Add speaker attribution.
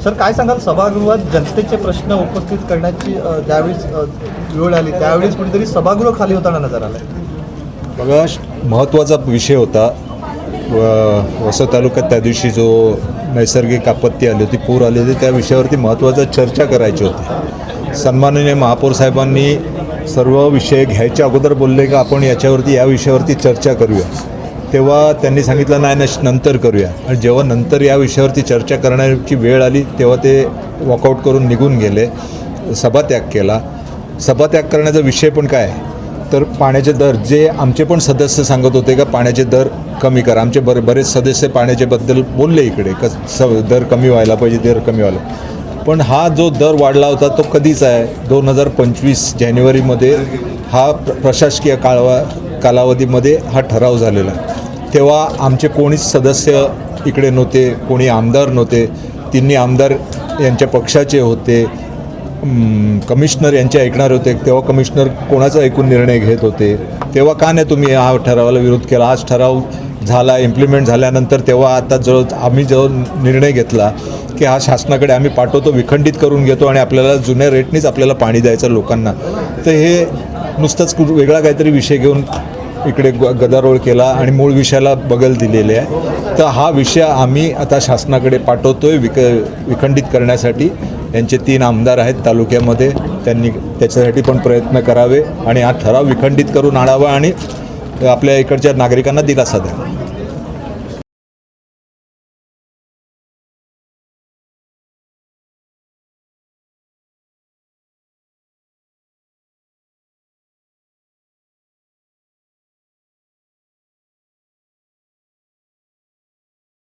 Speaker 1: Sir काय सांगाल, सभागृहात जनतेचे प्रश्न उपस्थित करण्याची ज्यावेळेस वेळ आली त्यावेळेस कुठेतरी सभागृह खाली होताना नजर आलं?
Speaker 2: बघा, महत्त्वाचा विषय होता. वसई तालुक्यात त्या दिवशी जो नैसर्गिक आपत्ती आली होती, पूर आले होते, त्या विषयावरती महत्त्वाचं चर्चा करायची होती. सन्माननीय महापौर साहेबांनी सर्व विषय घ्यायच्या अगोदर बोलले का आपण या विषयावरती चर्चा करूया. तेव्हा त्यांनी सांगितलं नाही नंतर करूया. आणि जेव्हा नंतर या विषयावरती चर्चा करण्याची वेळ आली तेव्हा ते वॉकआउट करून निघून गेले, सभात्याग केला. सभात्याग करण्याचा विषय पण काय तर पाण्याचे दर, जे आमचे पण सदस्य सांगत होते का पाण्याचे दर कमी करा. आमचे बरेच सदस्य पाण्याच्याबद्दल बोलले इकडे दर कमी व्हायला पाहिजे, दर कमी व्हायला. पण हा जो दर वाढला होता तो कधीचा आहे? 2025 जानेवारीमध्ये हा प्रशासकीय कालावधीमध्ये हा ठराव झालेला. तेव्हा आमचे कोणीच सदस्य इकडे नव्हते, कोणी आमदार नव्हते. तिन्ही आमदार यांच्या पक्षाचे होते, कमिशनर यांचे ऐकणार होते. तेव्हा कमिशनर कोणाचा ऐकून निर्णय घेत होते? तेव्हा का नाही तुम्ही हा ठरावाला विरोध केला? आज ठराव झाला, इम्प्लिमेंट झाल्यानंतर तेव्हा आता आम्ही जो निर्णय घेतला की हा शासनाकडे आम्ही पाठवतो, विखंडित करून घेतो आणि आपल्याला जुन्या रेटनीच आपल्याला पाणी द्यायचं लोकांना. तर हे नुसतंच वेगळा काहीतरी विषय घेऊन इकडे गदारोळ केला आणि मूळ विषयाला बगल दिलेले आहे. तर हा विषय आम्ही आता शासनाकडे पाठवतो आहे विखंडित करण्यासाठी. यांचे 3 आमदार आहेत तालुक्यामध्ये, त्यांनी त्याच्यासाठी पण प्रयत्न करावे आणि हा ठराव विखंडित करून आणावा आणि आपल्या इकडच्या नागरिकांना दिलासा द्यावा.